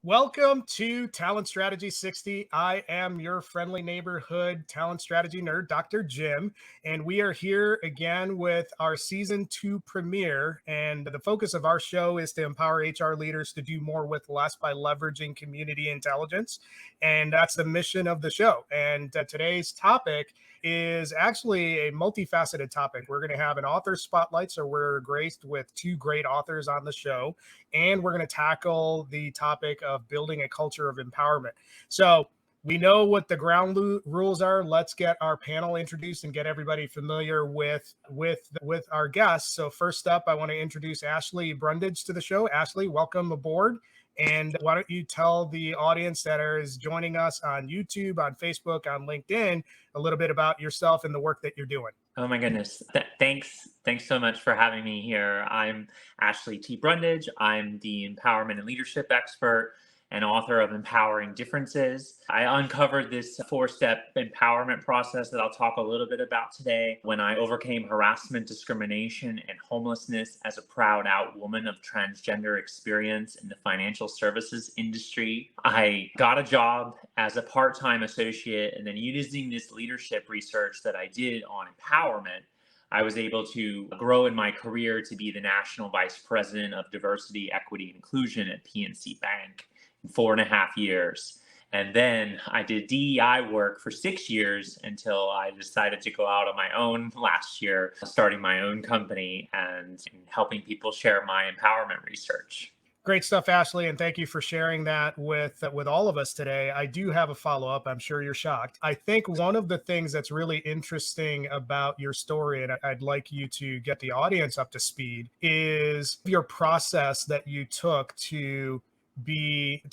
Welcome to Talent Strategy 60. I am your friendly neighborhood talent strategy nerd, Dr. Jim, and we are here again with our season 2 premiere. And the focus of our show is to empower HR leaders to do more with less by leveraging community intelligence. And that's the mission of the show. And today's topic is actually a multifaceted topic. We're going to have an author spotlight. So we're graced with 2 great authors on the show, and we're going to tackle the topic of building a culture of empowerment. So we know what the ground rules are. Let's get our panel introduced and get everybody familiar with our guests. So first up, I want to introduce Ashley Brundage to the show. Ashley, welcome aboard. And why don't you tell the audience that is joining us on YouTube, on Facebook, on LinkedIn, a little bit about yourself and the work that you're doing. Oh my goodness. Thanks so much for having me here. I'm Ashley T. Brundage. I'm the empowerment and leadership expert and author of Empowering Differences. I uncovered this 4-step empowerment process that I'll talk a little bit about today when I overcame harassment, discrimination, and homelessness as a proud out woman of transgender experience in the financial services industry. I got a job as a part-time associate, and then using this leadership research that I did on empowerment, I was able to grow in my career to be the National Vice President of Diversity, Equity, and Inclusion at PNC Bank in 4.5 years. And then I did DEI work for 6 years until I decided to go out on my own last year, starting my own company and helping people share my empowerment research. Great stuff, Ashley, and thank you for sharing that with all of us today. I do have a follow-up. I'm sure you're shocked. I think one of the things that's really interesting about your story, and I'd like you to get the audience up to speed, is your process that you took to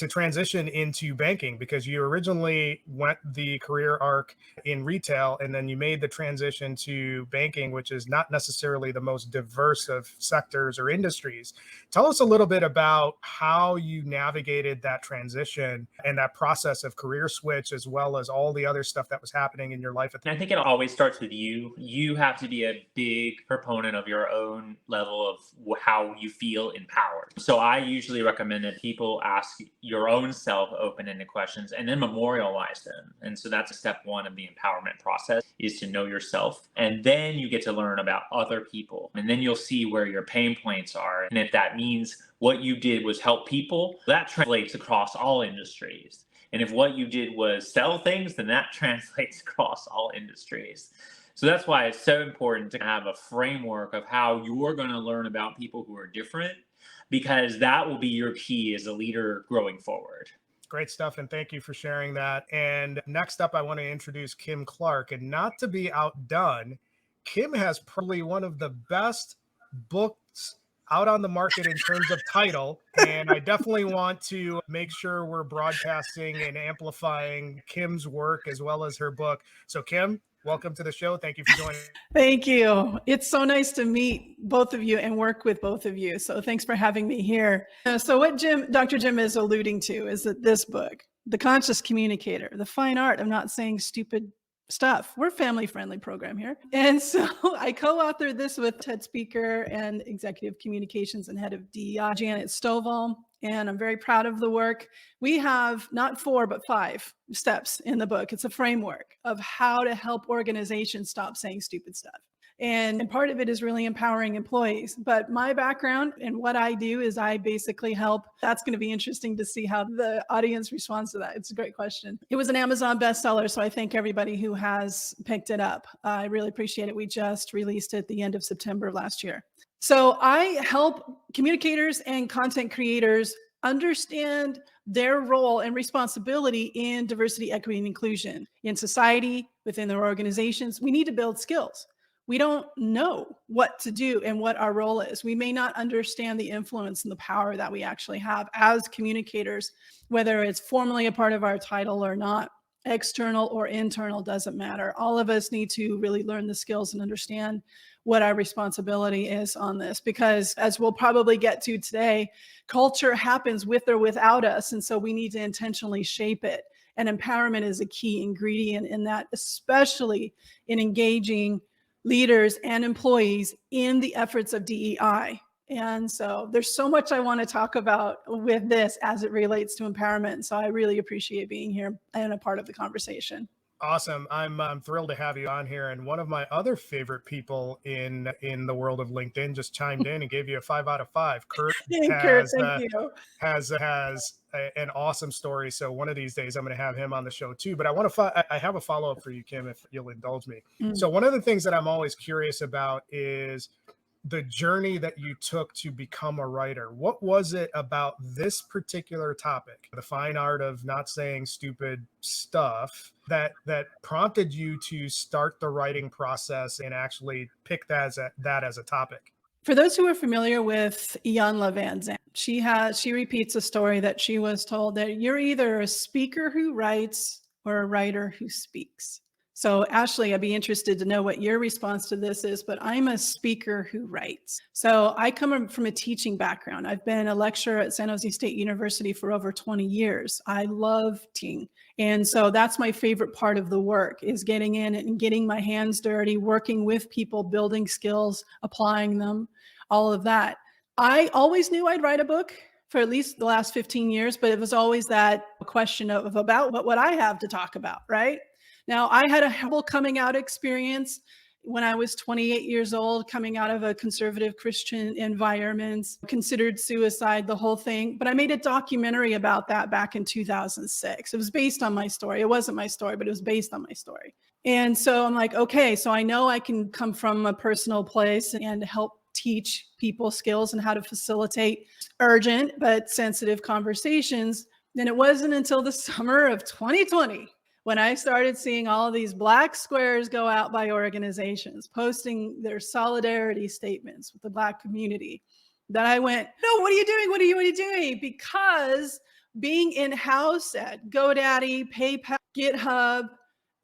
transition into banking, because you originally went the career arc in retail and then you made the transition to banking, which is not necessarily the most diverse of sectors or industries. Tell us a little bit about how you navigated that transition and that process of career switch, as well as all the other stuff that was happening in your life. And I think it always starts with you. You have to be a big proponent of your own level of how you feel empowered. So I usually recommend that people ask your own self open-ended questions and then memorialize them. And so that's a step 1 of the empowerment process, is to know yourself. And then you get to learn about other people. And then you'll see where your pain points are. And if that means what you did was help people, that translates across all industries. And if what you did was sell things, then that translates across all industries. So that's why it's so important to have a framework of how you're going to learn about people who are different, because that will be your key as a leader growing forward. Great stuff, and thank you for sharing that. And next up, I want to introduce Kim Clark. And not to be outdone, Kim has probably one of the best books out on the market in terms of title. And I definitely want to make sure we're broadcasting and amplifying Kim's work as well as her book. So Kim, welcome to the show. Thank you for joining. Thank you. It's so nice to meet both of you and work with both of you. So thanks for having me here. So what Dr. Jim is alluding to is that this book, The Conscious Communicator, the fine art of not saying stupid stuff. We're a family-friendly program here. And so I co-authored this with TED speaker and executive communications and head of DEI, Janet Stovall. And I'm very proud of the work. We have not 4, but 5 steps in the book. It's a framework of how to help organizations stop saying stupid stuff. And part of it is really empowering employees. But my background and what I do is I basically help. That's going to be interesting to see how the audience responds to that. It's a great question. It was an Amazon bestseller, so I thank everybody who has picked it up. I really appreciate it. We just released it at the end of September of last year. So I help communicators and content creators understand their role and responsibility in diversity, equity, and inclusion in society, within their organizations. We need to build skills. We don't know what to do and what our role is. We may not understand the influence and the power that we actually have as communicators, whether it's formally a part of our title or not. External or internal, doesn't matter. All of us need to really learn the skills and understand what our responsibility is on this, because as we'll probably get to today, culture happens with or without us. And so we need to intentionally shape it. And empowerment is a key ingredient in that, especially in engaging leaders and employees in the efforts of DEI. And so there's so much I want to talk about with this as it relates to empowerment. So I really appreciate being here and a part of the conversation. Awesome. I'm thrilled to have you on here. And one of my other favorite people in the world of LinkedIn just chimed in and gave you a 5 out of 5. Kurt Hey, Kurt, has thank you. an awesome story. So one of these days I'm going to have him on the show too. But I have a follow up for you, Kim, if you'll indulge me. So one of the things that I'm always curious about is the journey that you took to become a writer. What was it about this particular topic, the fine art of not saying stupid stuff, that prompted you to start the writing process and actually pick that as a topic? For those who are familiar with Iyanla Vanzant, she repeats a story that she was told that you're either a speaker who writes or a writer who speaks. So Ashley, I'd be interested to know what your response to this is, but I'm a speaker who writes. So I come from a teaching background. I've been a lecturer at San Jose State University for over 20 years. I love teaching. And so that's my favorite part of the work, is getting in and getting my hands dirty, working with people, building skills, applying them, all of that. I always knew I'd write a book for at least the last 15 years, but it was always that question of about what would I have to talk about, right? Now, I had a whole coming out experience when I was 28 years old, coming out of a conservative Christian environment, considered suicide, the whole thing. But I made a documentary about that back in 2006. It was based on my story. It wasn't my story, but it was based on my story. And so I'm like, okay, so I know I can come from a personal place and help teach people skills and how to facilitate urgent but sensitive conversations. And it wasn't until the summer of 2020 when I started seeing all of these black squares go out by organizations posting their solidarity statements with the Black community, that I went, no, what are you doing? What are you doing? Because being in-house at GoDaddy, PayPal, GitHub,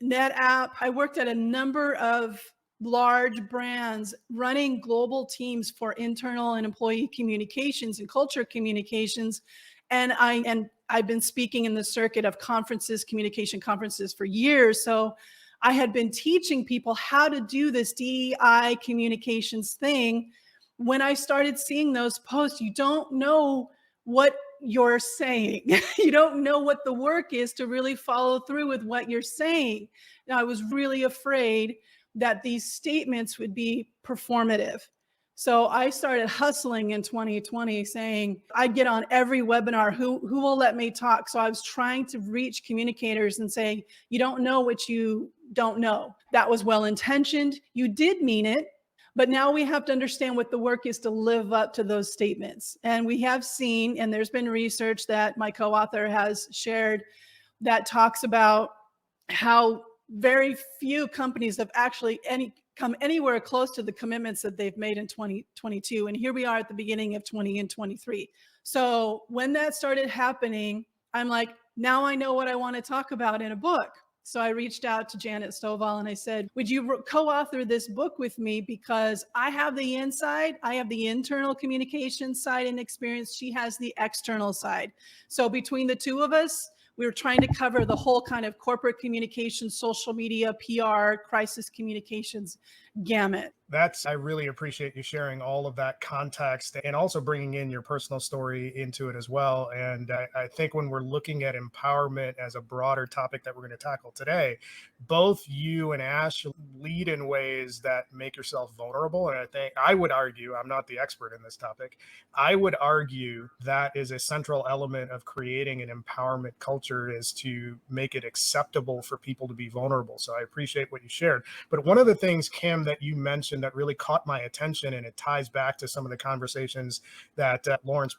NetApp, I worked at a number of large brands running global teams for internal and employee communications and culture communications. And I've been speaking in the circuit of conferences, communication conferences for years. So I had been teaching people how to do this DEI communications thing. When I started seeing those posts, you don't know what you're saying. You don't know what the work is to really follow through with what you're saying. And I was really afraid that these statements would be performative. So I started hustling in 2020, saying I'd get on every webinar, who will let me talk. So I was trying to reach communicators and say, you don't know what you don't know. That was well-intentioned. You did mean it. But now we have to understand what the work is to live up to those statements. And we have seen, and there's been research that my co-author has shared that talks about how very few companies have actually come anywhere close to the commitments that they've made in 2022. And here we are at the beginning of 2023. So when that started happening, I'm like, now I know what I want to talk about in a book. So I reached out to Janet Stovall and I said, would you co-author this book with me? Because I have the inside, I have the internal communication side and experience. She has the external side. So between the two of us, we were trying to cover the whole kind of corporate communication, social media, PR, crisis communications gamut. I really appreciate you sharing all of that context and also bringing in your personal story into it as well. And I think when we're looking at empowerment as a broader topic that we're going to tackle today, both you and Ash lead in ways that make yourself vulnerable. And I would argue, I'm not the expert in this topic, I would argue that is a central element of creating an empowerment culture, is to make it acceptable for people to be vulnerable. So I appreciate what you shared. But one of the things, Kim, that you mentioned that really caught my attention, and it ties back to some of the conversations that Lawrence,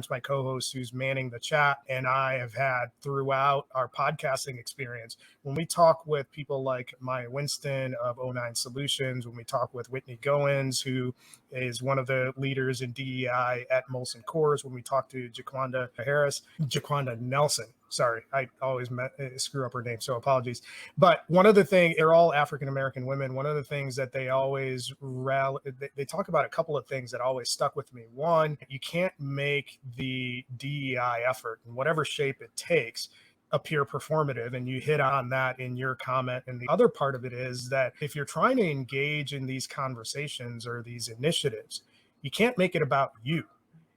my co-host who's manning the chat, and I have had throughout our podcasting experience. When we talk with people like Maya Winston of O9 Solutions, when we talk with Whitney Goins, who is one of the leaders in DEI at Molson Coors, when we talk to Jaquanda Nelson, sorry, I always screw up her name, so apologies. But one of the things, they're all African-American women. One of the things that they always they talk about, a couple of things that always stuck with me. One, you can't make the DEI effort, in whatever shape it takes, appear performative. And you hit on that in your comment. And the other part of it is that if you're trying to engage in these conversations or these initiatives, you can't make it about you.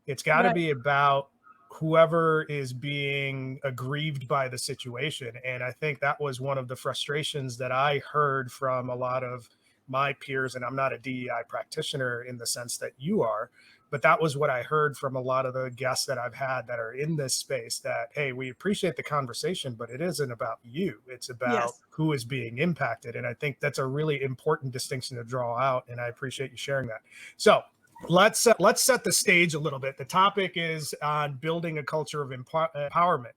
It's got to Right. be about whoever is being aggrieved by the situation. And I think that was one of the frustrations that I heard from a lot of my peers. And I'm not a DEI practitioner in the sense that you are, but that was what I heard from a lot of the guests that I've had that are in this space, that, hey, we appreciate the conversation, but it isn't about you. It's about Yes. who is being impacted. And I think that's a really important distinction to draw out. And I appreciate you sharing that. So let's set the stage a little bit. The topic is on building a culture of empowerment.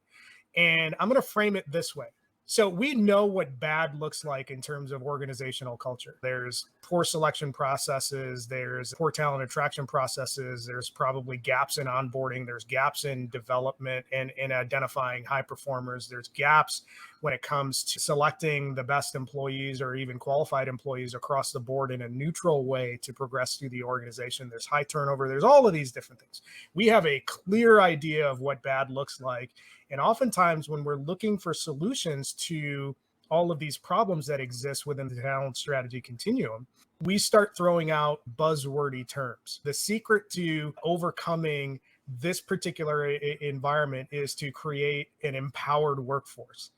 And I'm going to frame it this way. So we know what bad looks like in terms of organizational culture. There's poor selection processes, there's poor talent attraction processes, there's probably gaps in onboarding, there's gaps in development and in identifying high performers, there's gaps when it comes to selecting the best employees or even qualified employees across the board in a neutral way to progress through the organization. There's high turnover, there's all of these different things. We have a clear idea of what bad looks like. And oftentimes when we're looking for solutions to all of these problems that exist within the talent strategy continuum, we start throwing out buzzwordy terms. The secret to overcoming this particular environment is to create an empowered workforce.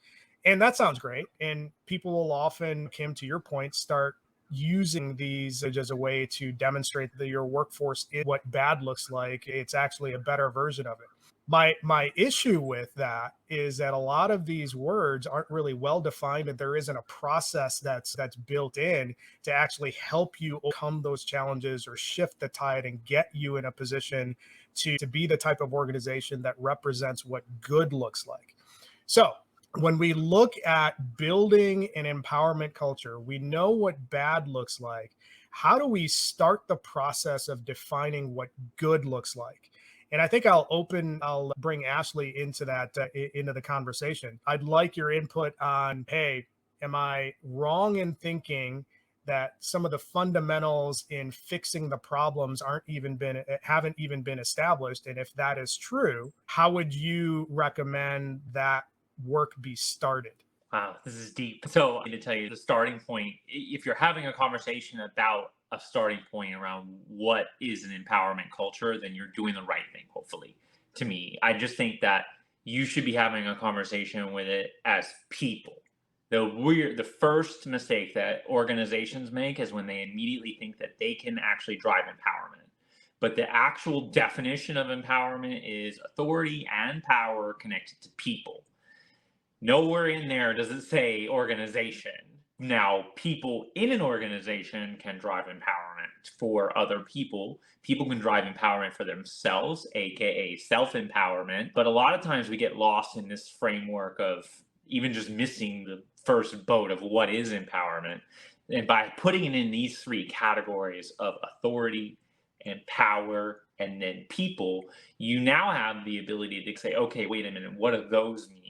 And that sounds great. And people will often, Kim, to your point, start using these as a way to demonstrate that your workforce is what bad looks like. It's actually a better version of it. My issue with that is that a lot of these words aren't really well defined, and there isn't a process that's built in to actually help you overcome those challenges or shift the tide and get you in a position to be the type of organization that represents what good looks like. So when we look at building an empowerment culture, we know what bad looks like. How do we start the process of defining what good looks like? And I think I'll bring Ashley into that, into the conversation. I'd like your input on, hey, am I wrong in thinking that some of the fundamentals in fixing the problems haven't even been established? And if that is true, how would you recommend that work be started? Wow, this is deep. So I need to tell you the starting point. If you're having a conversation about a starting point around what is an empowerment culture, then you're doing the right thing, hopefully. To me, I just think that you should be having a conversation with it as people. The first mistake that organizations make is when they immediately think that they can actually drive empowerment. But the actual definition of empowerment is authority and power connected to people. Nowhere in there does it say organization. Now, people in an organization can drive empowerment for other people. People can drive empowerment for themselves, aka self-empowerment. But a lot of times we get lost in this framework of even just missing the first boat of what is empowerment. And by putting it in these three categories of authority and power and then people, you now have the ability to say, okay, wait a minute, what do those mean?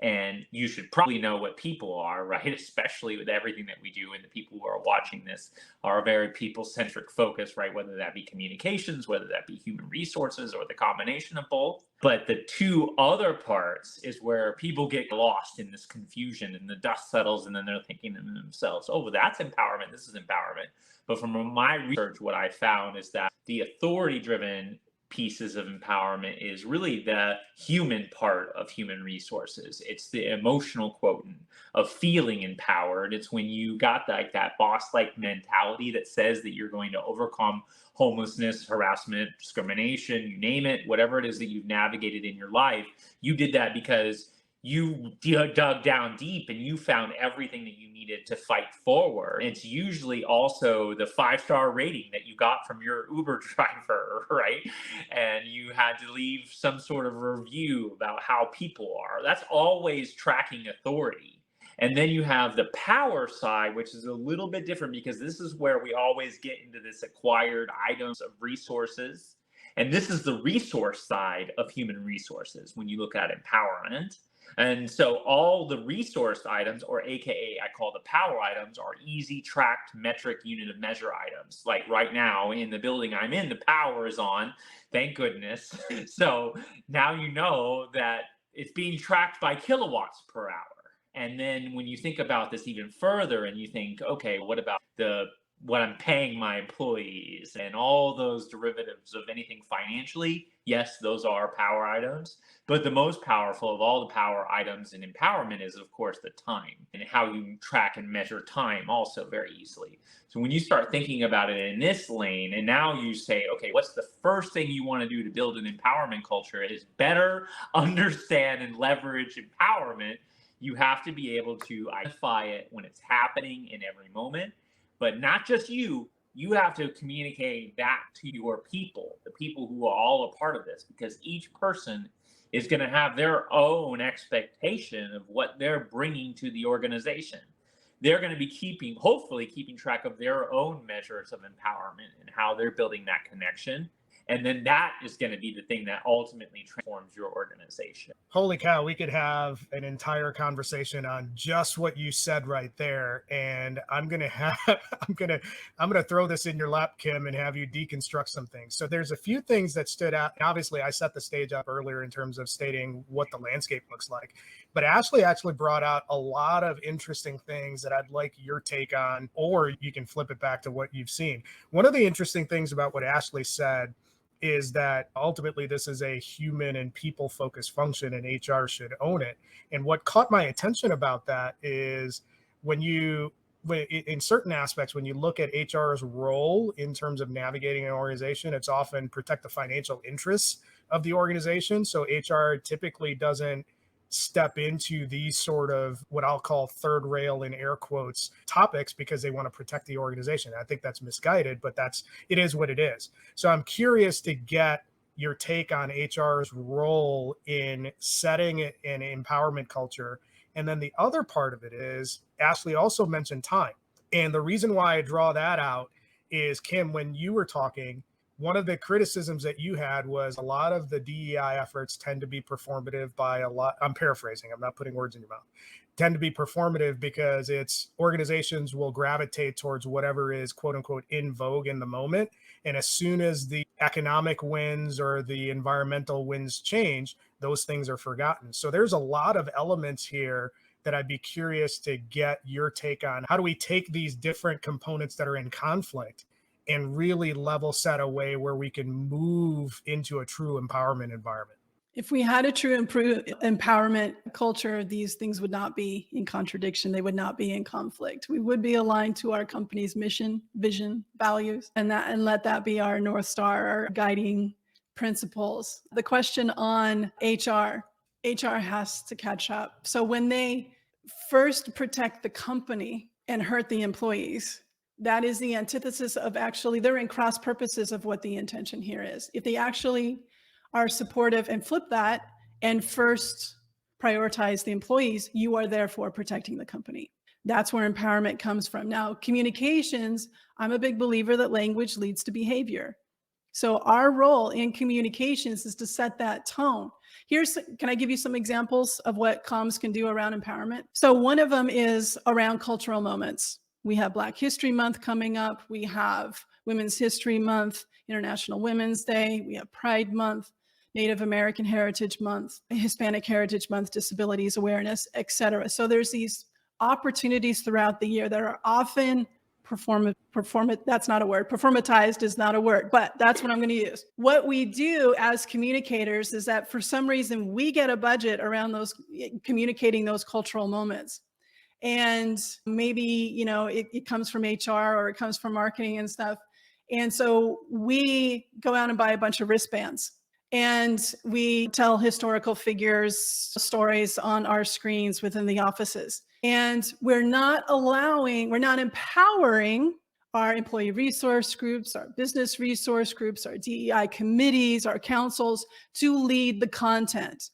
And you should probably know what people are, right? Especially with everything that we do, and the people who are watching this are a very people-centric focus, right? Whether that be communications, whether that be human resources, or the combination of both. But the two other parts is where people get lost in this confusion and the dust settles, and then they're thinking to themselves, oh, well, that's empowerment. This is empowerment. But from my research, what I found is that the authority-driven pieces of empowerment is really the human part of human resources. It's the emotional quotient of feeling empowered. It's when you got that boss-like mentality that says that you're going to overcome homelessness, harassment, discrimination, you name it, whatever it is that you've navigated in your life. You did that because you dug down deep and you found everything that you needed to fight forward. It's usually also the 5-star rating that you got from your Uber driver, right? And you had to leave some sort of review about how people are. That's always tracking authority. And then you have the power side, which is a little bit different, because this is where we always get into this acquired items of resources. And this is the resource side of human resources when you look at empowerment. And so all the resource items, or AKA I call the power items, are easy tracked metric unit of measure items. Like right now in the building I'm in, the power is on, thank goodness. So now you know that it's being tracked by kilowatts per hour. And then when you think about this even further and you think, okay, what about the what I'm paying my employees and all those derivatives of anything financially, yes, those are power items. But the most powerful of all the power items in empowerment is, of course, the time and how you track and measure time also very easily. So when you start thinking about it in this lane, and now you say, okay, what's the first thing you want to do to build an empowerment culture is better understand and leverage empowerment. You have to be able to identify it when it's happening in every moment, but not just you have to communicate that to your people, the people who are all a part of this, because each person is going to have their own expectation of what they're bringing to the organization. They're going to be hopefully keeping track of their own measures of empowerment and how they're building that connection. And then that is going to be the thing that ultimately transforms your organization. Holy cow, we could have an entire conversation on just what you said right there. And I'm going to throw this in your lap, Kim, and have you deconstruct some things. So there's a few things that stood out. Obviously, I set the stage up earlier in terms of stating what the landscape looks like. But Ashley actually brought out a lot of interesting things that I'd like your take on, or you can flip it back to what you've seen. One of the interesting things about what Ashley said is that ultimately this is a human and people focused function and HR should own it. And what caught my attention about that is in certain aspects, when you look at HR's role in terms of navigating an organization, it's often protect the financial interests of the organization. So HR typically doesn't step into these sort of what I'll call third rail in air quotes topics because they want to protect the organization. I think that's misguided, but it is what it is. So I'm curious to get your take on HR's role in setting an empowerment culture. And then the other part of it is Ashley also mentioned time. And the reason why I draw that out is, Kim, when you were talking, one of the criticisms that you had was a lot of the DEI efforts tend to be performative by a lot. I'm paraphrasing. I'm not putting words in your mouth. Tend to be performative because organizations will gravitate towards whatever is quote unquote in vogue in the moment. And as soon as the economic wins or the environmental wins change, those things are forgotten. So there's a lot of elements here that I'd be curious to get your take on. How do we take these different components that are in conflict and really level set a way where we can move into a true empowerment environment? If we had a true empowerment culture, these things would not be in contradiction. They would not be in conflict. We would be aligned to our company's mission, vision, values, and let that be our North Star, our guiding principles. The question on HR has to catch up. So when they first protect the company and hurt the employees, that is the antithesis of they're in cross purposes of what the intention here is. If they actually are supportive and flip that and first prioritize the employees, you are therefore protecting the company. That's where empowerment comes from. Now, communications, I'm a big believer that language leads to behavior. So our role in communications is to set that tone. Can I give you some examples of what comms can do around empowerment? So one of them is around cultural moments. We have Black History Month coming up. We have Women's History Month, International Women's Day. We have Pride Month, Native American Heritage Month, Hispanic Heritage Month, Disabilities Awareness, et cetera. So there's these opportunities throughout the year that are often that's not a word. Performatized is not a word, but that's what I'm going to use. What we do as communicators is that for some reason we get a budget around those communicating those cultural moments. And maybe, it comes from HR or it comes from marketing and stuff. And so we go out and buy a bunch of wristbands and we tell historical figures stories on our screens within the offices. And we're not empowering our employee resource groups, our business resource groups, our DEI committees, our councils to lead the content.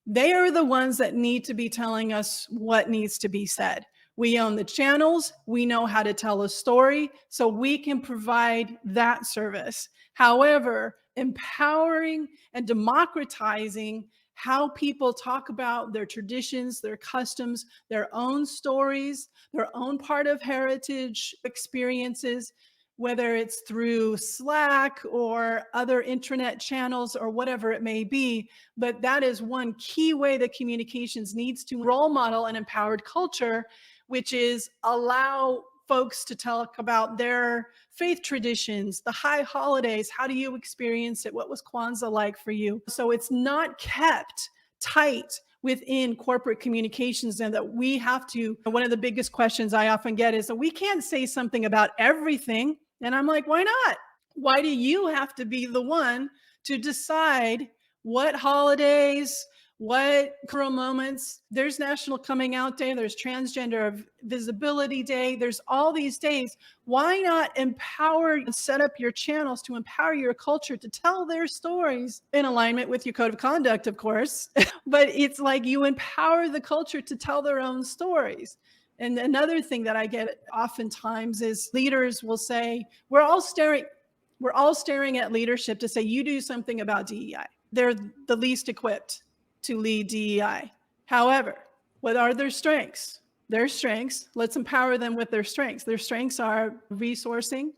They are the ones that need to be telling us what needs to be said. We own the channels. We know how to tell a story, so we can provide that service. However, empowering and democratizing how people talk about their traditions, their customs, their own stories, their own part of heritage experiences, whether it's through Slack or other intranet channels or whatever it may be. But that is one key way that communications needs to role model an empowered culture, which is allow folks to talk about their faith traditions, the high holidays. How do you experience it? What was Kwanzaa like for you? So it's not kept tight within corporate communications, and that we have to, one of the biggest questions I often get is that we can't say something about everything. And I'm like, why not? Why do you have to be the one to decide what holidays, what cultural moments? There's National Coming Out Day, there's Transgender Visibility Day, there's all these days. Why not empower and set up your channels to empower your culture to tell their stories in alignment with your code of conduct, of course? But it's like you empower the culture to tell their own stories. And another thing that I get oftentimes is leaders will say, we're all staring at leadership to say, you do something about DEI. They're the least equipped to lead DEI. However, what are their strengths? Their strengths, let's empower them with their strengths. Their strengths are resourcing,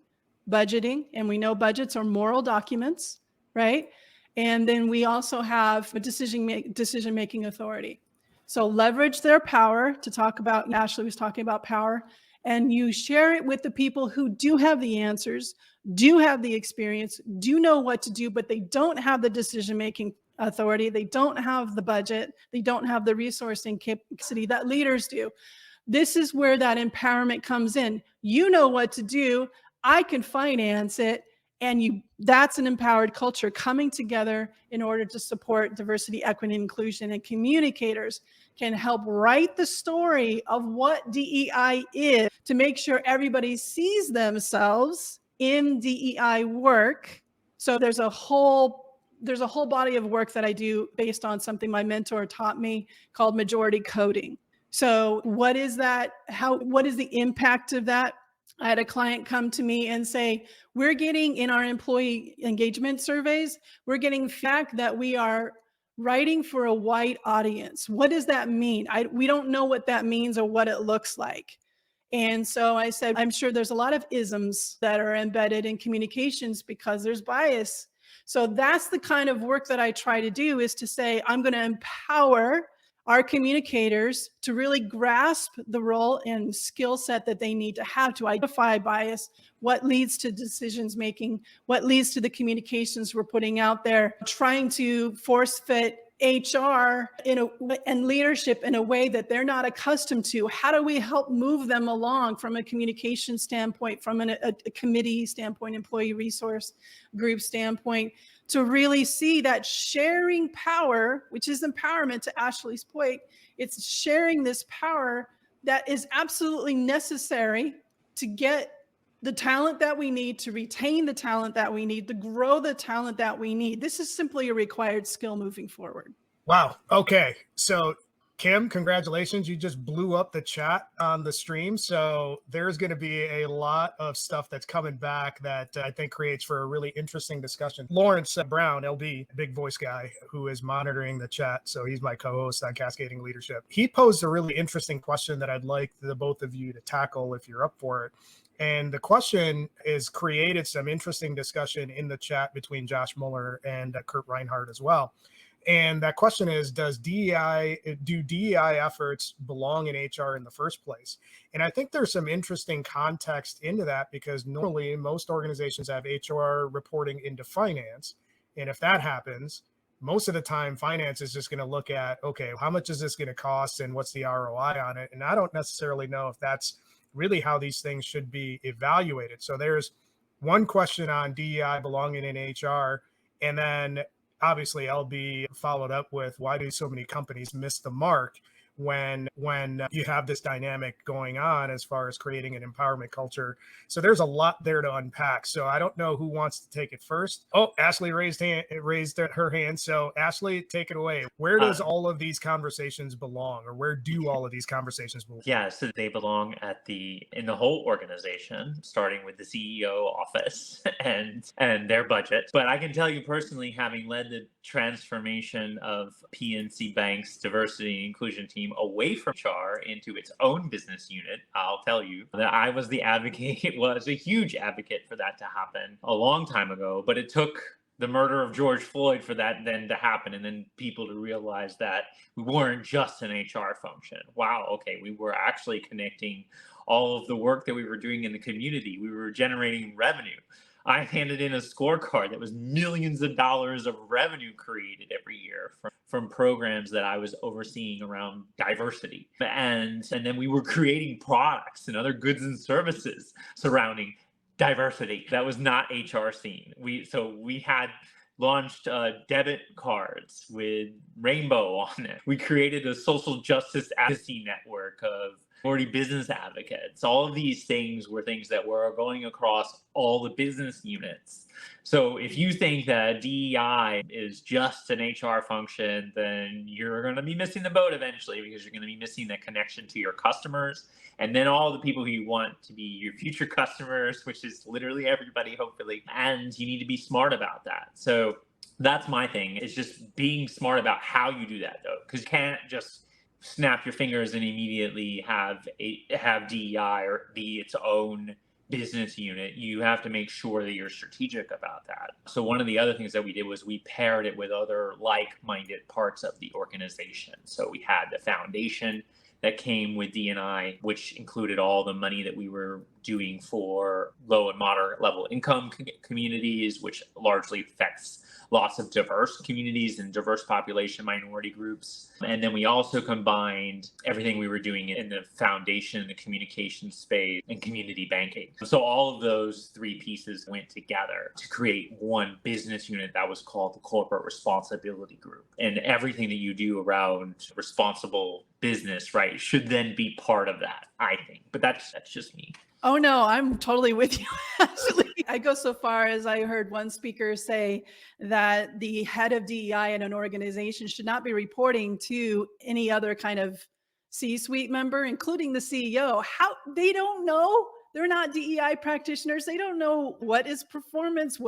budgeting, and we know budgets are moral documents, right? And then we also have a decision-making authority. So leverage their power to talk about, Ashley was talking about power, and you share it with the people who do have the answers, do have the experience, do know what to do, but they don't have the decision-making authority. They don't have the budget. They don't have the resourcing capacity that leaders do. This is where that empowerment comes in. You know what to do. I can finance it. And that's an empowered culture coming together in order to support diversity, equity, and inclusion. And communicators can help write the story of what DEI is to make sure everybody sees themselves in DEI work. So there's a whole body of work that I do based on something my mentor taught me called majority coding. So what is that? What is the impact of that? I had a client come to me and say, we're getting in our employee engagement surveys, we're getting feedback that we are writing for a white audience. What does that mean? We don't know what that means or what it looks like. And so I said, I'm sure there's a lot of isms that are embedded in communications because there's bias. So that's the kind of work that I try to do, is to say, I'm going to empower our communicators to really grasp the role and skill set that they need to have to identify bias, what leads to decisions making, what leads to the communications we're putting out there, trying to force fit HR and leadership in a way that they're not accustomed to. How do we help move them along from a communication standpoint, from a committee standpoint, employee resource group standpoint, to really see that sharing power, which is empowerment, to Ashley's point, it's sharing this power that is absolutely necessary to get the talent that we need, to retain the talent that we need, to grow the talent that we need. This is simply a required skill moving forward. Wow. Okay. So Kim, congratulations. You just blew up the chat on the stream. So there's going to be a lot of stuff that's coming back that I think creates for a really interesting discussion. Lawrence Brown, LB, big voice guy who is monitoring the chat. So he's my co-host on Cascading Leadership. He posed a really interesting question that I'd like the both of you to tackle if you're up for it. And the question has created some interesting discussion in the chat between Josh Muller and Kurt Reinhardt as well. And that question is, do DEI efforts belong in HR in the first place? And I think there's some interesting context into that, because normally most organizations have HR reporting into finance. And if that happens, most of the time, finance is just going to look at, okay, how much is this going to cost and what's the ROI on it? And I don't necessarily know if that's really how these things should be evaluated. So there's one question on DEI belonging in HR. And then obviously LB followed up with, why do so many companies miss the mark when you have this dynamic going on as far as creating an empowerment culture? So there's a lot there to unpack. So I don't know who wants to take it first. Oh, Ashley raised her hand. So Ashley, take it away. Where does all of these conversations belong, or where do all of these conversations belong? Yeah, so they belong in the whole organization, starting with the CEO office and their budget. But I can tell you personally, having led the transformation of PNC Bank's diversity and inclusion team away from HR into its own business unit, I'll tell you that I was a huge advocate for that to happen a long time ago. But it took the murder of George Floyd for that then to happen, and then people to realize that we weren't just an HR function. Wow, okay, we were actually connecting all of the work that we were doing in the community. We were generating revenue. I handed in a scorecard that was millions of dollars of revenue created every year from programs that I was overseeing around diversity. And then we were creating products and other goods and services surrounding diversity. That was not HR scene. We had launched debit cards with rainbow on it. We created a social justice advocacy network of minority business advocates. All of these things were things that were going across all the business units. So if you think that DEI is just an HR function, then you're going to be missing the boat eventually, because you're going to be missing the connection to your customers and then all the people who you want to be your future customers, which is literally everybody, hopefully. And you need to be smart about that. So that's my thing. It's just being smart about how you do that, though, because you can't just snap your fingers and immediately have DEI or be its own business unit. You have to make sure that you're strategic about that. So one of the other things that we did was we paired it with other like-minded parts of the organization. So we had the foundation that came with D&I, which included all the money that we were doing for low and moderate level income communities, which largely affects lots of diverse communities and diverse population minority groups. And then we also combined everything we were doing in the foundation, the communication space, and community banking. So all of those three pieces went together to create one business unit that was called the Corporate Responsibility Group. And everything that you do around responsible business, right, should then be part of that, I think. But that's just me. Oh, no, I'm totally with you. Actually, I go so far as I heard one speaker say that the head of DEI in an organization should not be reporting to any other kind of C-suite member, including the CEO. How they don't know. They're not DEI practitioners. They don't know what is performance.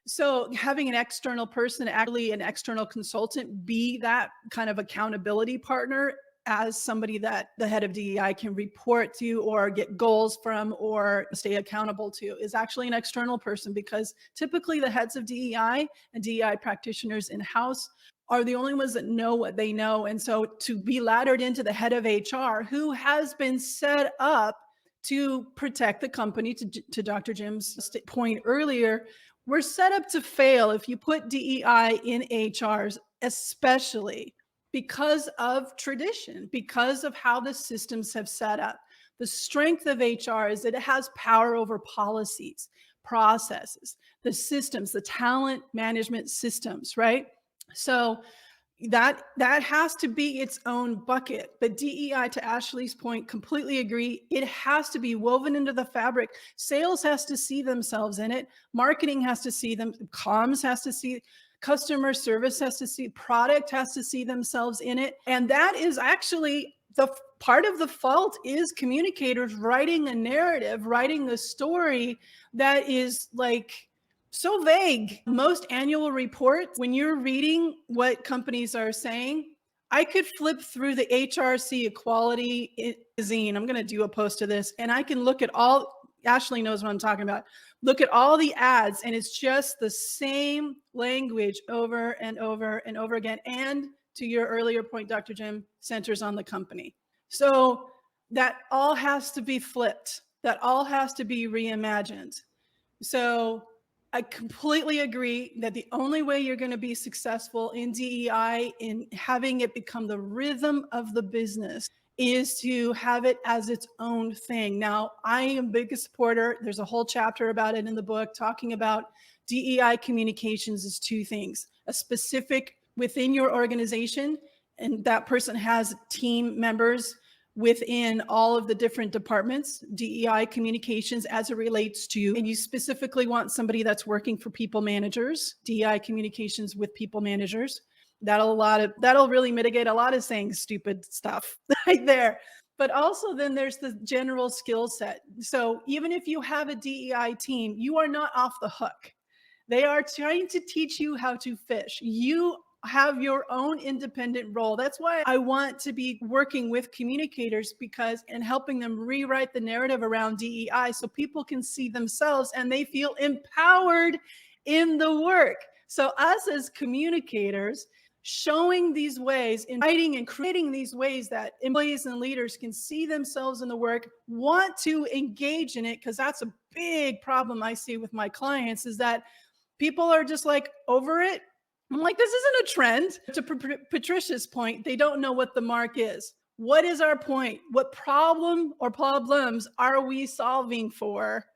So having an external person, actually an external consultant, be that kind of accountability partner as somebody that the head of DEI can report to or get goals from or stay accountable to is actually an external person, because typically the heads of DEI and DEI practitioners in-house are the only ones that know what they know. And so to be laddered into the head of HR, who has been set up to protect the company, to Dr. Jim's point earlier, we're set up to fail if you put DEI in HRs, especially because of tradition, because of how the systems have set up. The strength of HR is that it has power over policies, processes, the systems, the talent management systems, right? So that has to be its own bucket. But DEI, to Ashley's point, completely agree. It has to be woven into the fabric. Sales has to see themselves in it. Marketing has to see them. Comms has to see. Customer service has to see. Product has to see themselves in it. And that is actually the part of the fault is communicators writing a narrative, writing a story that is like so vague. Most annual reports, when you're reading what companies are saying, I could flip through the HRC Equality zine. I'm going to do a post of this, and I can look at all, Ashley knows what I'm talking about. Look at all the ads, and it's just the same language over and over and over again. And to your earlier point, Dr. Jim, centers on the company. So that all has to be flipped. That all has to be reimagined. So I completely agree that the only way you're going to be successful in DEI, in having it become the rhythm of the business, is to have it as its own thing. Now, I am a big supporter. There's a whole chapter about it in the book, talking about DEI communications as two things: a specific within your organization, and that person has team members within all of the different departments, DEI communications as it relates to, and you specifically want somebody that's working for people managers, DEI communications with people managers. That'll really mitigate a lot of saying stupid stuff right there. But also then there's the general skill set. So even if you have a DEI team, you are not off the hook. They are trying to teach you how to fish. You have your own independent role. That's why I want to be working with communicators, and helping them rewrite the narrative around DEI so people can see themselves and they feel empowered in the work. So us as communicators, showing these ways, inviting and creating these ways that employees and leaders can see themselves in the work, want to engage in it, because that's a big problem I see with my clients, is that people are just like over it. I'm like, this isn't a trend. To Patricia's point, they don't know what the mark is. What is our point? What problem or problems are we solving for?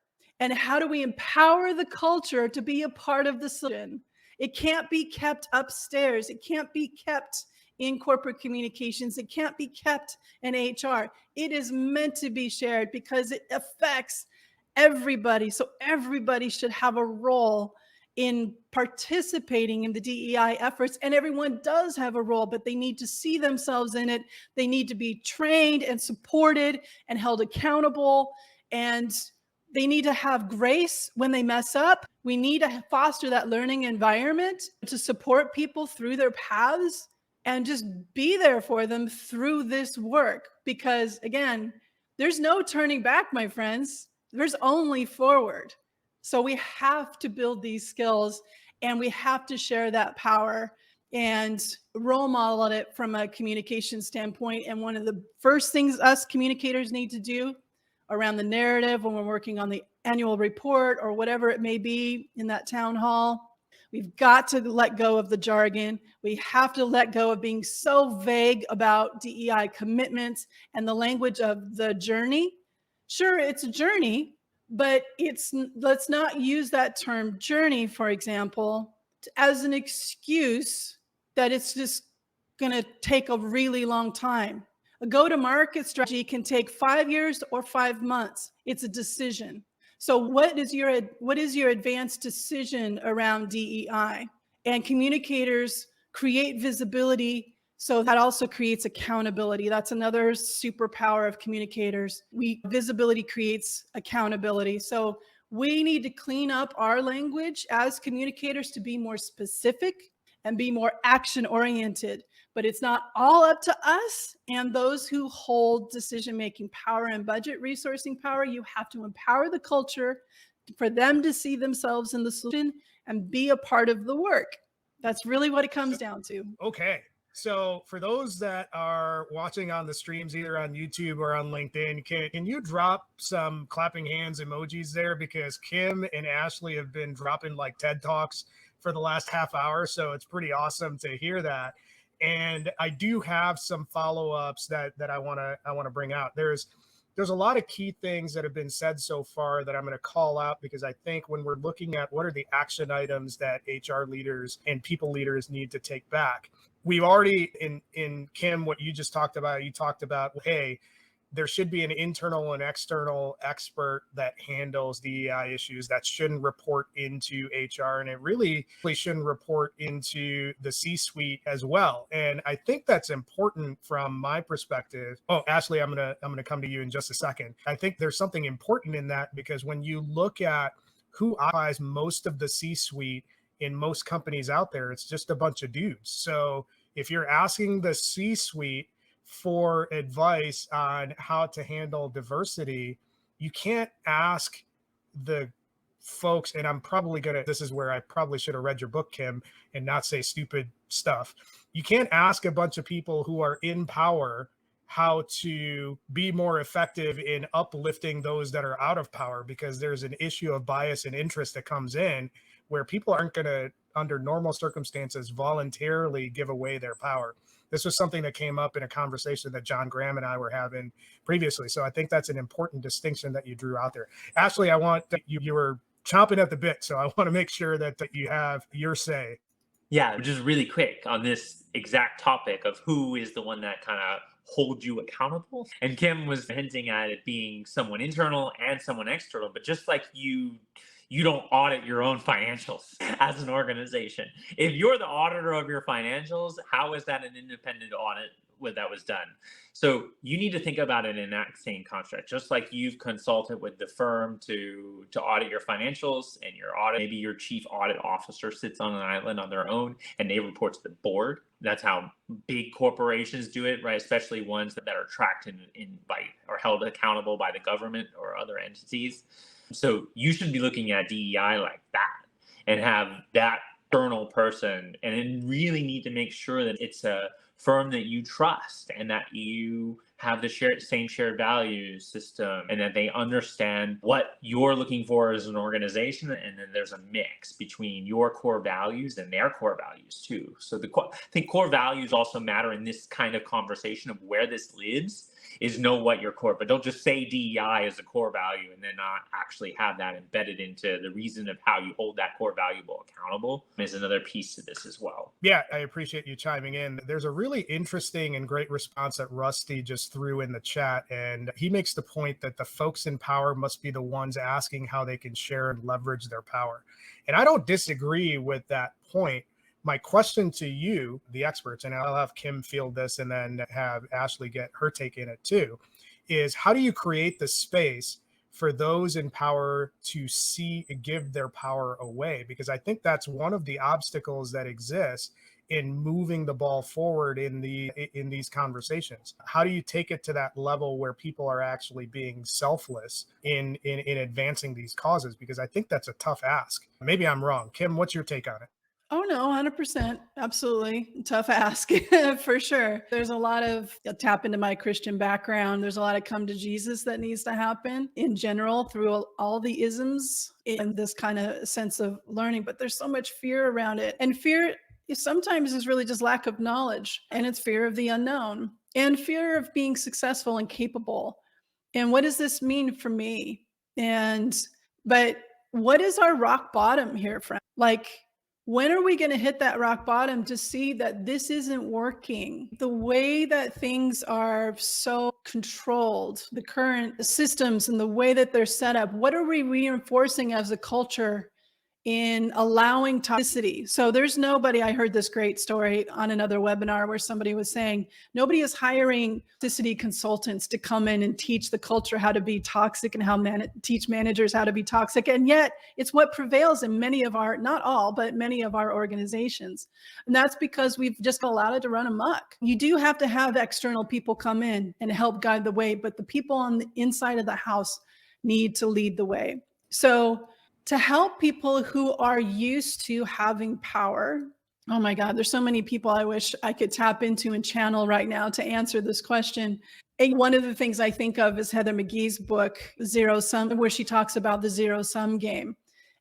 And how do we empower the culture to be a part of the solution? It can't be kept upstairs. It can't be kept in corporate communications. It can't be kept in HR. It is meant to be shared because it affects everybody. So everybody should have a role in participating in the DEI efforts. And everyone does have a role, but they need to see themselves in it. They need to be trained and supported and held accountable. And they need to have grace when they mess up. We need to foster that learning environment to support people through their paths and just be there for them through this work. Because again, there's no turning back, my friends. There's only forward. So we have to build these skills and we have to share that power and role model it from a communication standpoint. And one of the first things us communicators need to do around the narrative when we're working on the annual report or whatever it may be in that town hall, we've got to let go of the jargon. We have to let go of being so vague about DEI commitments and the language of the journey. Sure, it's a journey, but let's not use that term journey, for example, as an excuse that it's just going to take a really long time. A go-to-market strategy can take 5 years or 5 months. It's a decision. So what is your advanced decision around DEI? And communicators create visibility, so that also creates accountability. That's another superpower of communicators. Visibility creates accountability. So we need to clean up our language as communicators to be more specific and be more action-oriented. But it's not all up to us and those who hold decision-making power and budget resourcing power. You have to empower the culture for them to see themselves in the solution and be a part of the work. That's really what it comes down to. Okay. So for those that are watching on the streams, either on YouTube or on LinkedIn, can you drop some clapping hands emojis there? Because Kim and Ashley have been dropping like TED Talks for the last half hour. So it's pretty awesome to hear that. And I do have some follow-ups that I want to bring out. There's a lot of key things that have been said so far that I'm going to call out, because I think when we're looking at what are the action items that HR leaders and people leaders need to take back, we've already in Kim, what you just talked about, you talked about, hey, there should be an internal and external expert that handles DEI issues that shouldn't report into HR, and it really shouldn't report into the C-suite as well. And I think that's important from my perspective. Oh, Ashley, I'm gonna come to you in just a second. I think there's something important in that, because when you look at who occupies most of the C-suite in most companies out there, it's just a bunch of dudes. So if you're asking the C-suite for advice on how to handle diversity, you can't ask the folks, and this is where I probably should have read your book, Kim, and not say stupid stuff. You can't ask a bunch of people who are in power how to be more effective in uplifting those that are out of power, because there's an issue of bias and interest that comes in where people aren't going to, under normal circumstances, voluntarily give away their power. This was something that came up in a conversation that John Graham and I were having previously. So I think that's an important distinction that you drew out there. Ashley, I want you were chomping at the bit, so I want to make sure that you have your say. Yeah, just really quick on this exact topic of who is the one that kind of holds you accountable. And Kim was hinting at it being someone internal and someone external, but just like you don't audit your own financials as an organization. If you're the auditor of your financials, how is that an independent audit that was done? So you need to think about it in that same construct. Just like you've consulted with the firm to audit your financials, and maybe your chief audit officer sits on an island on their own and they report to the board. That's how big corporations do it, right? Especially ones that are tracked by or held accountable by the government or other entities. So you should be looking at DEI like that and have that external person, and then really need to make sure that it's a firm that you trust and that you have the same shared values system, and that they understand what you're looking for as an organization, and then there's a mix between your core values and their core values too. So I think core values also matter in this kind of conversation of where this lives, is know what your core, but don't just say DEI is a core value and then not actually have that embedded into the reason of how you hold that core value accountable, is another piece to this as well. Yeah, I appreciate you chiming in. There's a really interesting and great response that Rusty just threw in the chat. And he makes the point that the folks in power must be the ones asking how they can share and leverage their power. And I don't disagree with that point. My question to you, the experts, and I'll have Kim field this and then have Ashley get her take in it too, is how do you create the space for those in power to give their power away? Because I think that's one of the obstacles that exists in moving the ball forward in these conversations. How do you take it to that level where people are actually being selfless in advancing these causes? Because I think that's a tough ask. Maybe I'm wrong. Kim, what's your take on it? Oh, no, 100%. Absolutely. Tough ask for sure. There's a lot of tap into my Christian background. There's a lot of come to Jesus that needs to happen in general through all the isms in this kind of sense of learning. But there's so much fear around it. And fear sometimes is really just lack of knowledge. And it's fear of the unknown and fear of being successful and capable. And what does this mean for me? But what is our rock bottom here, friend? Like, when are we going to hit that rock bottom to see that this isn't working? The way that things are so controlled, the current systems and the way that they're set up, what are we reinforcing as a culture in allowing toxicity? So there's nobody, I heard this great story on another webinar where somebody was saying, nobody is hiring toxicity consultants to come in and teach the culture how to be toxic and how teach managers how to be toxic. And yet it's what prevails in many of our, not all, but many of our organizations. And that's because we've just allowed it to run amok. You do have to have external people come in and help guide the way, but the people on the inside of the house need to lead the way. So to help people who are used to having power, oh my God, there's so many people I wish I could tap into and channel right now to answer this question. And one of the things I think of is Heather McGhee's book, Zero Sum, where she talks about the zero sum game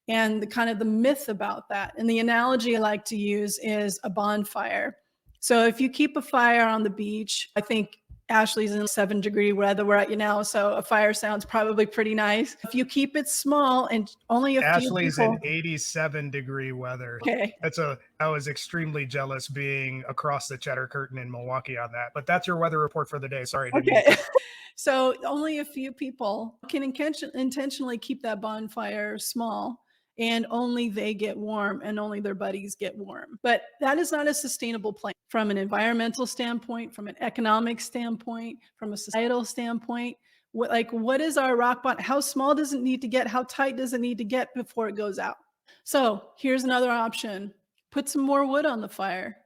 and the kind of the myth about that. And the analogy I like to use is a bonfire. So if you keep a fire on the beach, I think Ashley's in 7-degree weather we're at now, so a fire sounds probably pretty nice. If you keep it small and only a Ashley's few people, in 87-degree weather. Okay. I was extremely jealous being across the Cheddar Curtain in Milwaukee on that. But that's your weather report for the day. Sorry. Okay. So only a few people can intentionally keep that bonfire small, and only they get warm and only their buddies get warm. But that is not a sustainable plan from an environmental standpoint, from an economic standpoint, from a societal standpoint. What is our rock bottom? How small does it need to get? How tight does it need to get before it goes out? So here's another option. Put some more wood on the fire.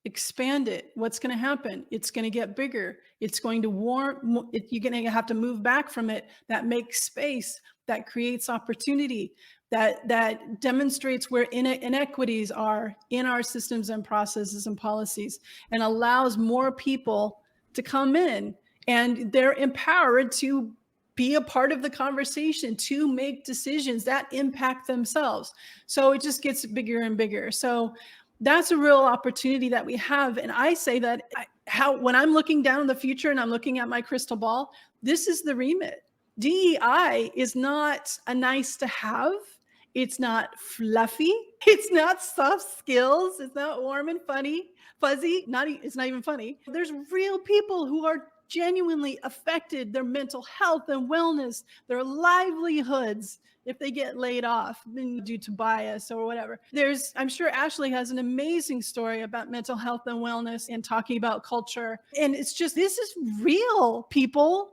Expand it. What's going to happen? It's going to get bigger. It's going to warm. You're going to have to move back from it. That makes space. That creates opportunity. That demonstrates where inequities are in our systems and processes and policies, and allows more people to come in, and they're empowered to be a part of the conversation, to make decisions that impact themselves. So it just gets bigger and bigger. So that's a real opportunity that we have. And I say that when I'm looking down in the future and I'm looking at my crystal ball, this is the remit. DEI is not a nice to have. It's not fluffy. It's not soft skills. It's not warm and fuzzy. It's not even funny. There's real people who are genuinely affected, their mental health and wellness, their livelihoods, if they get laid off due to bias or whatever. I'm sure Ashley has an amazing story about mental health and wellness and talking about culture. And it's just, this is real, people.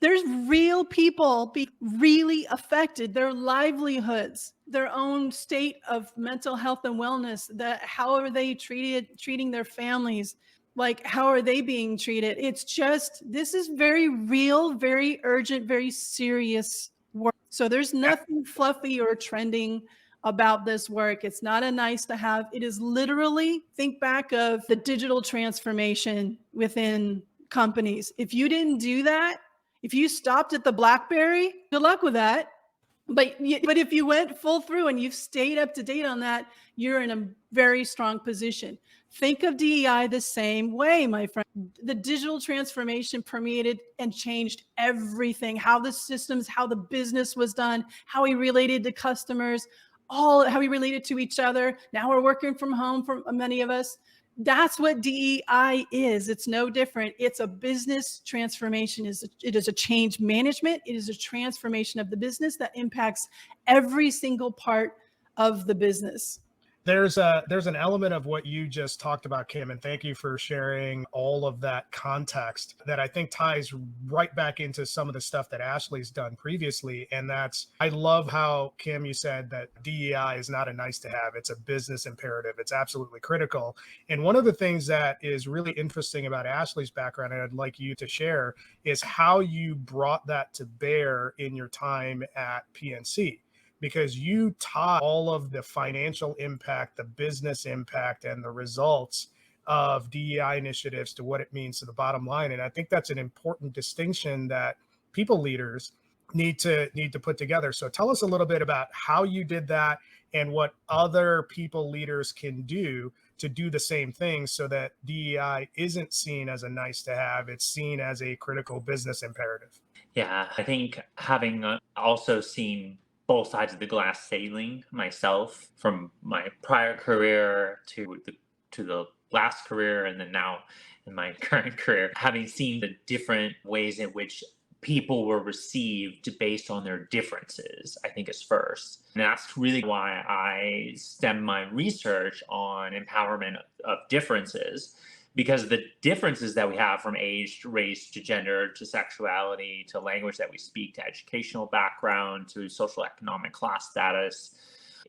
There's real people being really affected, their livelihoods, their own state of mental health and wellness, how are they treating their families? Like, how are they being treated? It's just, this is very real, very urgent, very serious work. So there's nothing fluffy or trending about this work. It's not a nice to have. It is literally, think back of the digital transformation within companies. If you didn't do that, if you stopped at the BlackBerry, good luck with that. But if you went full through and you've stayed up to date on that, you're in a very strong position. Think of DEI the same way, my friend. The digital transformation permeated and changed everything, how the systems, how the business was done, how we related to customers, all how we related to each other. Now we're working from home for many of us. That's what DEI is. It's no different. It's a business transformation. It is a change management. It is a transformation of the business that impacts every single part of the business. There's an element of what you just talked about, Kim, and thank you for sharing all of that context that I think ties right back into some of the stuff that Ashley's done previously. And that's, I love how, Kim, you said that DEI is not a nice to have, it's a business imperative. It's absolutely critical. And one of the things that is really interesting about Ashley's background, and I'd like you to share, is how you brought that to bear in your time at PNC. Because you tie all of the financial impact, the business impact, and the results of DEI initiatives to what it means to the bottom line. And I think that's an important distinction that people leaders need to put together. So tell us a little bit about how you did that and what other people leaders can do to do the same thing so that DEI isn't seen as a nice to have, it's seen as a critical business imperative. Yeah, I think having also seen both sides of the glass sailing myself, from my prior career to the last career, and then now in my current career, having seen the different ways in which people were received based on their differences, I think is first. And that's really why I stem my research on empowerment of differences, because the differences that we have from age to race to gender to sexuality to language that we speak to educational background to social economic class status,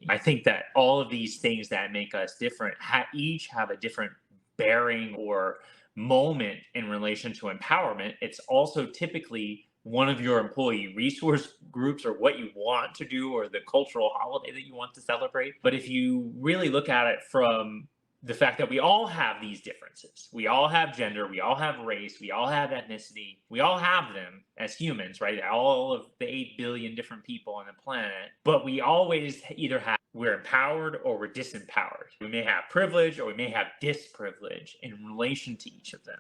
I think that all of these things that make us different each have a different bearing or moment in relation to empowerment. It's also typically one of your employee resource groups, or what you want to do, or the cultural holiday that you want to celebrate. But if you really look at it from the fact that we all have these differences, we all have gender, we all have race, we all have ethnicity, we all have them as humans, right? All of the 8 billion different people on the planet, but we always either have, we're empowered or we're disempowered. We may have privilege or we may have disprivilege in relation to each of them.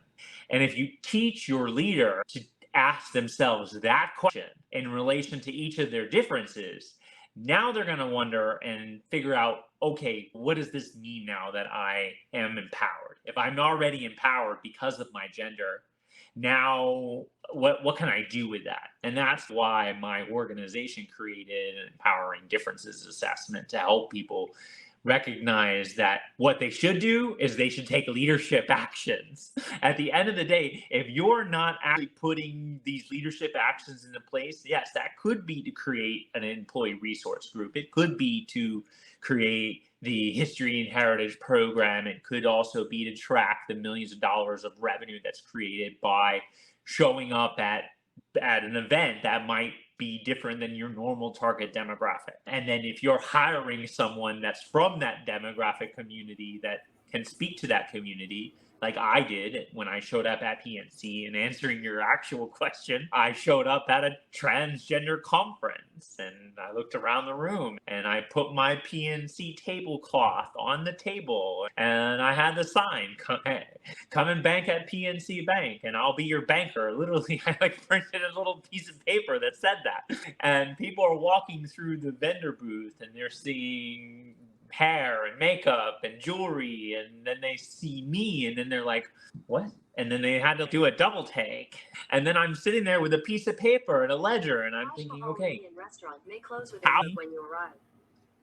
And if you teach your leader to ask themselves that question in relation to each of their differences, now they're going to wonder and figure out, okay, what does this mean now that I am empowered? If I'm already empowered because of my gender, now what can I do with that? And that's why my organization created an Empowering Differences assessment, to help people recognize that what they should do is they should take leadership actions. At the end of the day, if you're not actually putting these leadership actions into place, yes, that could be to create an employee resource group. It could be to create the history and heritage program. It could also be to track the millions of dollars of revenue that's created by showing up at an event that might be different than your normal target demographic. And then if you're hiring someone that's from that demographic community that can speak to that community, like I did when I showed up at PNC, and answering your actual question, I showed up at a transgender conference and I looked around the room and I put my PNC tablecloth on the table and I had the sign, come and bank at PNC Bank and I'll be your banker. Literally, I printed a little piece of paper that said that. And people are walking through the vendor booth and they're seeing hair and makeup and jewelry, and then they see me and then they're like, what? And then they had to do a double take, and then I'm sitting there with a piece of paper and a ledger and I'm thinking, okay,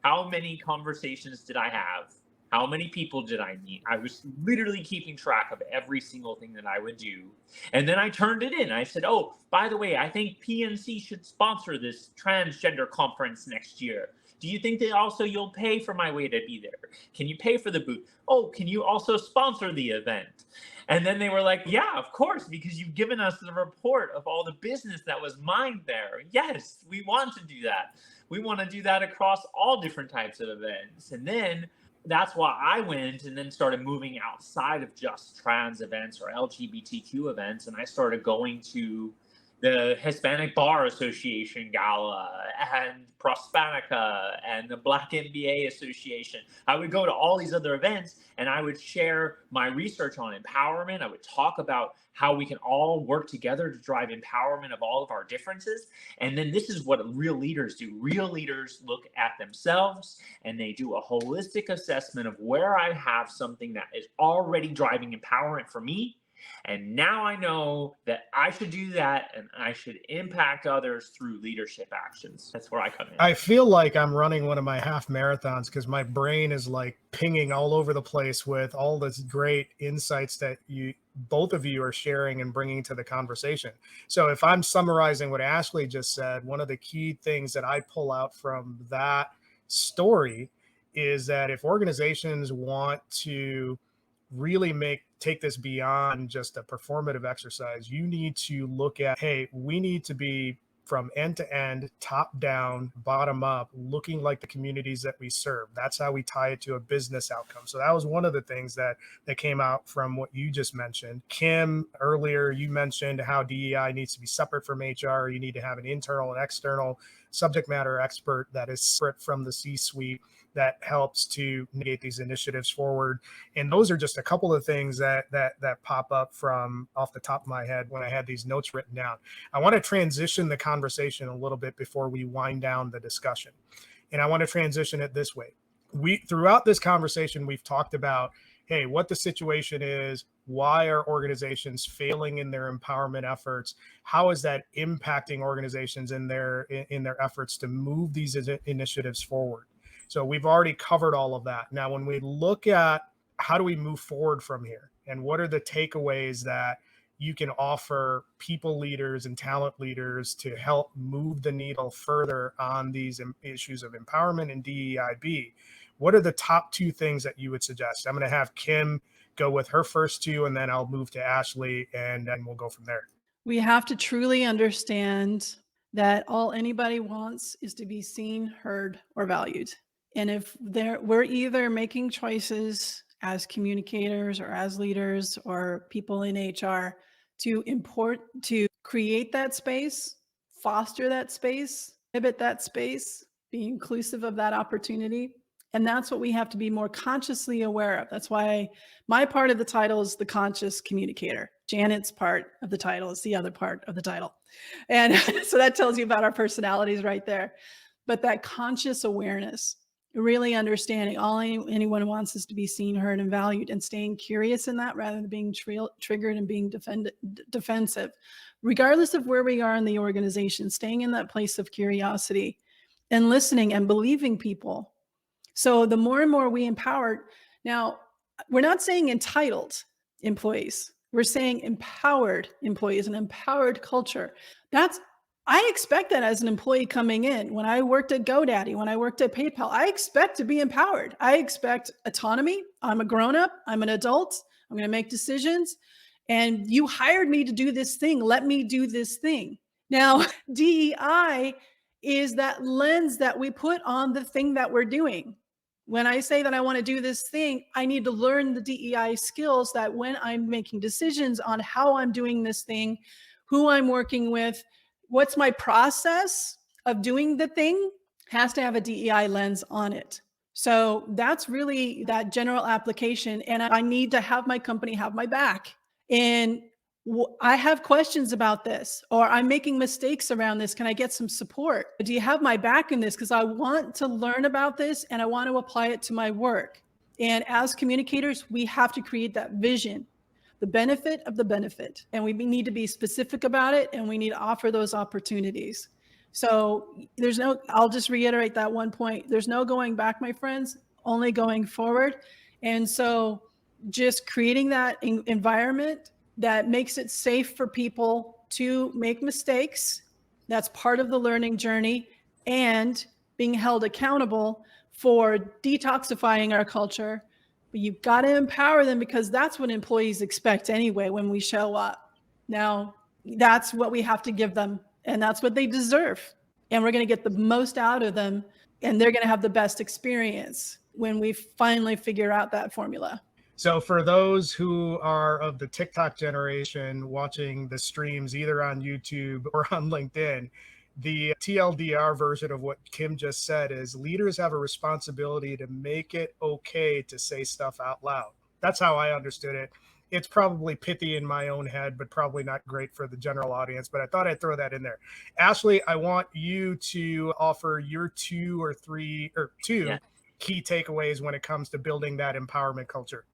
how many conversations did I have? How many people did I meet? I was literally keeping track of every single thing that I would do. And then I turned it in. I said, oh, by the way, I think PNC should sponsor this transgender conference next year. Do you think that also you'll pay for my way to be there? Can you pay for the booth? Oh, can you also sponsor the event? And then they were like, yeah, of course, because you've given us the report of all the business that was mined there. Yes, we want to do that. We want to do that across all different types of events. And then that's why I went and then started moving outside of just trans events or LGBTQ events. And I started going to the Hispanic Bar Association Gala and Prospanica and the Black MBA Association. I would go to all these other events and I would share my research on empowerment. I would talk about how we can all work together to drive empowerment of all of our differences. And then this is what real leaders do. Real leaders look at themselves and they do a holistic assessment of where I have something that is already driving empowerment for me. And now I know that I should do that and I should impact others through leadership actions. That's where I come in. I feel like I'm running one of my half marathons because my brain is like pinging all over the place with all this great insights that both of you are sharing and bringing to the conversation. So if I'm summarizing what Ashley just said, one of the key things that I pull out from that story is that if organizations want to really take this beyond just a performative exercise, you need to look at, hey, we need to be from end to end, top down, bottom up, looking like the communities that we serve. That's how we tie it to a business outcome. So that was one of the things that came out from what you just mentioned. Kim, earlier you mentioned how DEI needs to be separate from HR. You need to have an internal and external subject matter expert that is separate from the C-suite that helps to negate these initiatives forward. And those are just a couple of things that pop up from off the top of my head when I had these notes written down. I want to transition the conversation a little bit before we wind down the discussion. And I want to transition it this way. Throughout this conversation, we've talked about, hey, what the situation is, why are organizations failing in their empowerment efforts? How is that impacting organizations in their efforts to move these initiatives forward? So we've already covered all of that. Now, when we look at how do we move forward from here and what are the takeaways that you can offer people leaders and talent leaders to help move the needle further on these issues of empowerment and DEIB, what are the top two things that you would suggest? I'm going to have Kim go with her first two, and then I'll move to Ashley, and then we'll go from there. We have to truly understand that all anybody wants is to be seen, heard, or valued. And if we're either making choices as communicators or as leaders or people in HR to create that space, foster that space, inhibit that space, be inclusive of that opportunity. And that's what we have to be more consciously aware of. That's why my part of the title is the Conscious Communicator. Janet's part of the title is the other part of the title. And so that tells you about our personalities right there. But that conscious awareness, really understanding all anyone wants is to be seen, heard, and valued, and staying curious in that rather than being triggered and being defensive. Regardless of where we are in the organization, staying in that place of curiosity and listening and believing people. So the more and more we empower, now we're not saying entitled employees, we're saying empowered employees, an empowered culture. I expect that as an employee coming in. When I worked at GoDaddy, when I worked at PayPal, I expect to be empowered. I expect autonomy. I'm a grown-up. I'm an adult. I'm going to make decisions. And you hired me to do this thing. Let me do this thing. Now, DEI is that lens that we put on the thing that we're doing. When I say that I want to do this thing, I need to learn the DEI skills that when I'm making decisions on how I'm doing this thing, who I'm working with, what's my process of doing the thing has to have a DEI lens on it. So that's really that general application. And I need to have my company have my back. And I have questions about this, or I'm making mistakes around this. Can I get some support? Do you have my back in this? Because I want to learn about this and I want to apply it to my work. And as communicators, we have to create that vision, the benefit of the benefit. And we need to be specific about it, and we need to offer those opportunities. So I'll just reiterate that one point. There's no going back, my friends, only going forward. And so just creating that environment that makes it safe for people to make mistakes. That's part of the learning journey. And being held accountable for detoxifying our culture. But you've got to empower them, because that's what employees expect anyway when we show up. Now, that's what we have to give them, and that's what they deserve. And we're going to get the most out of them, and they're going to have the best experience when we finally figure out that formula. So for those who are of the TikTok generation watching the streams either on YouTube or on LinkedIn, the TLDR version of what Kim just said is leaders have a responsibility to make it okay to say stuff out loud. That's how I understood it. It's probably pithy in my own head, but probably not great for the general audience. But I thought I'd throw that in there. Ashley, I want you to offer your two key takeaways when it comes to building that empowerment culture.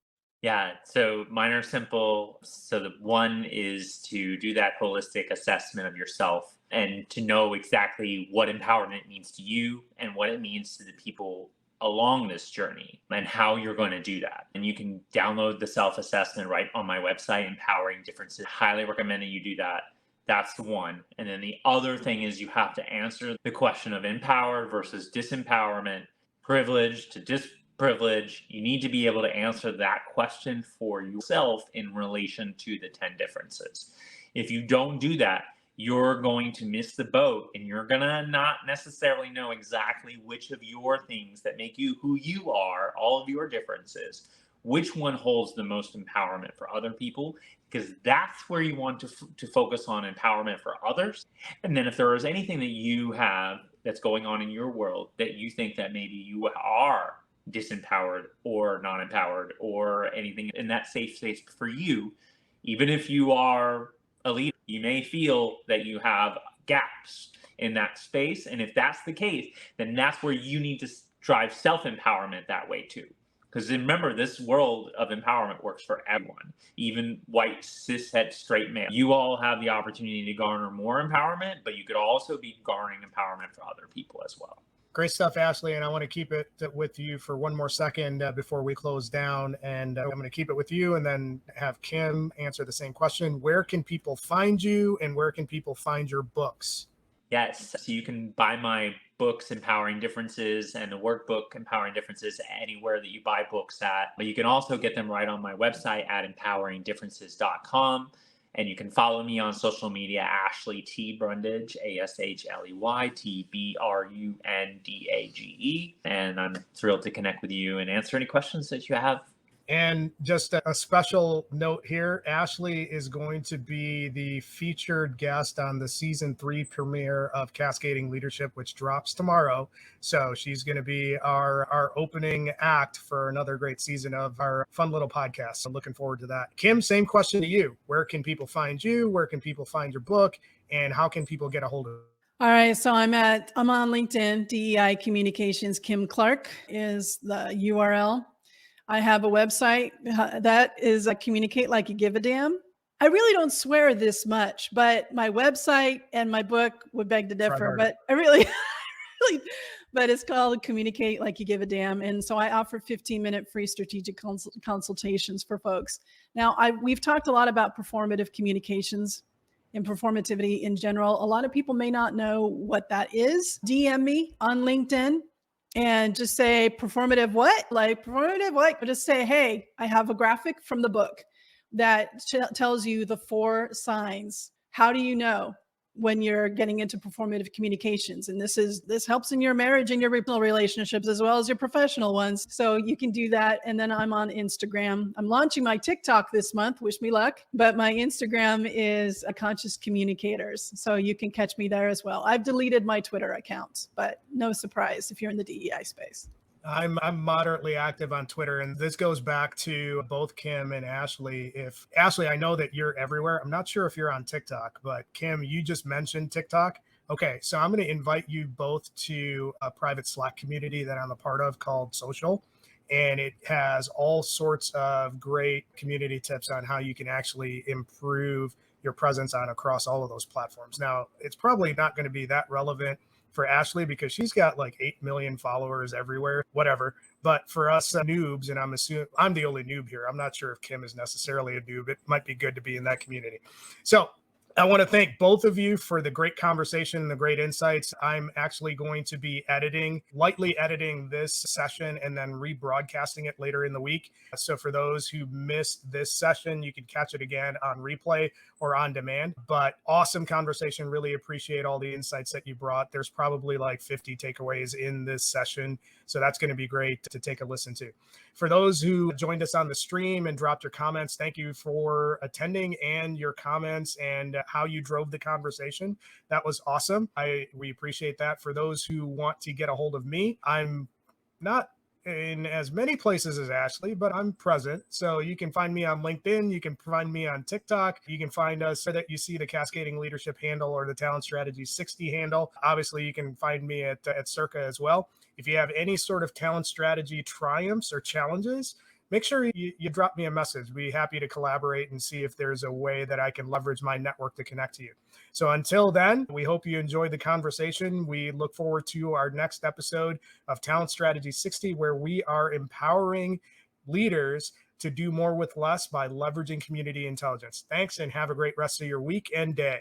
Yeah, so mine are simple. So the one is to do that holistic assessment of yourself and to know exactly what empowerment means to you and what it means to the people along this journey and how you're going to do that. And you can download the self-assessment right on my website, Empowering Differences. Highly recommend that you do that. That's the one. And then the other thing is you have to answer the question of empowered versus disempowerment, privileged to disprivileged. You need to be able to answer that question for yourself in relation to the 10 differences. If you don't do that, you're going to miss the boat, and you're going to not necessarily know exactly which of your things that make you who you are, all of your differences, which one holds the most empowerment for other people, because that's where you want to focus on empowerment for others. And then if there is anything that you have that's going on in your world that you think that maybe you are disempowered or not empowered or anything in that safe space for you, even if you are a leader, you may feel that you have gaps in that space. And if that's the case, then that's where you need to drive self-empowerment that way too. Because remember, this world of empowerment works for everyone, even white, cishet, straight male. You all have the opportunity to garner more empowerment, but you could also be garnering empowerment for other people as well. Great stuff, Ashley. And I want to keep it with you for one more second before we close down. And I'm going to keep it with you and then have Kim answer the same question. Where can people find you, and where can people find your books? Yes. So you can buy my books, Empowering Differences, and the workbook, Empowering Differences, anywhere that you buy books at. But you can also get them right on my website at empoweringdifferences.com. And you can follow me on social media, Ashley T. Brundage, ASHLEY TBRUNDAGE. And I'm thrilled to connect with you and answer any questions that you have. And just a special note here, Ashley is going to be the featured guest on the season 3 premiere of Cascading Leadership, which drops tomorrow. So she's going to be our opening act for another great season of our fun little podcast. So looking forward to that. Kim, same question to you. Where can people find you? Where can people find your book? And how can people get a hold of it? All right, so I'm on LinkedIn. DEI Communications Kim Clark is the URL. I have a website that is Communicate Like You Give a Damn. I really don't swear this much, but my website and my book would beg to differ. But I really, but it's called Communicate Like You Give a Damn. And so I offer 15-minute free strategic consultations for folks. Now, we've talked a lot about performative communications and performativity in general. A lot of people may not know what that is. DM me on LinkedIn. And just say performative what? Like performative what? Just say, hey, I have a graphic from the book that tells you the 4 signs. How do you know when you're getting into performative communications? And this helps in your marriage and your personal relationships as well as your professional ones. So you can do that. And then I'm on Instagram. I'm launching my TikTok this month. Wish me luck. But my Instagram is Conscious Communicators. So you can catch me there as well. I've deleted my Twitter account, but no surprise if you're in the DEI space. I'm moderately active on Twitter, and this goes back to both Kim and Ashley. Ashley, I know that you're everywhere. I'm not sure if you're on TikTok, but Kim, you just mentioned TikTok. Okay, so I'm going to invite you both to a private Slack community that I'm a part of called Social, and it has all sorts of great community tips on how you can actually improve your presence across all of those platforms. Now, it's probably not going to be that relevant for Ashley because she's got like 8 million followers everywhere, whatever. But for us noobs, and I'm assuming I'm the only noob here. I'm not sure if Kim is necessarily a noob. It might be good to be in that community. So I want to thank both of you for the great conversation and the great insights. I'm actually going to be lightly editing this session and then rebroadcasting it later in the week. So for those who missed this session, you can catch it again on replay or on demand. But awesome conversation. Really appreciate all the insights that you brought. There's probably like 50 takeaways in this session. So that's going to be great to take a listen to. For those who joined us on the stream and dropped your comments, thank you for attending and your comments and how you drove the conversation. That was awesome. We appreciate that. For those who want to get a hold of me, I'm not in as many places as Ashley, but I'm present. So you can find me on LinkedIn. You can find me on TikTok. You can find us so that you see the Cascading Leadership handle or the Talent Strategy 60 handle. Obviously, you can find me at Circa as well. If you have any sort of talent strategy triumphs or challenges, make sure you drop me a message. Be happy to collaborate and see if there's a way that I can leverage my network to connect to you. So until then, we hope you enjoyed the conversation. We look forward to our next episode of Talent Strategy 60, where we are empowering leaders to do more with less by leveraging community intelligence. Thanks, and have a great rest of your week and day.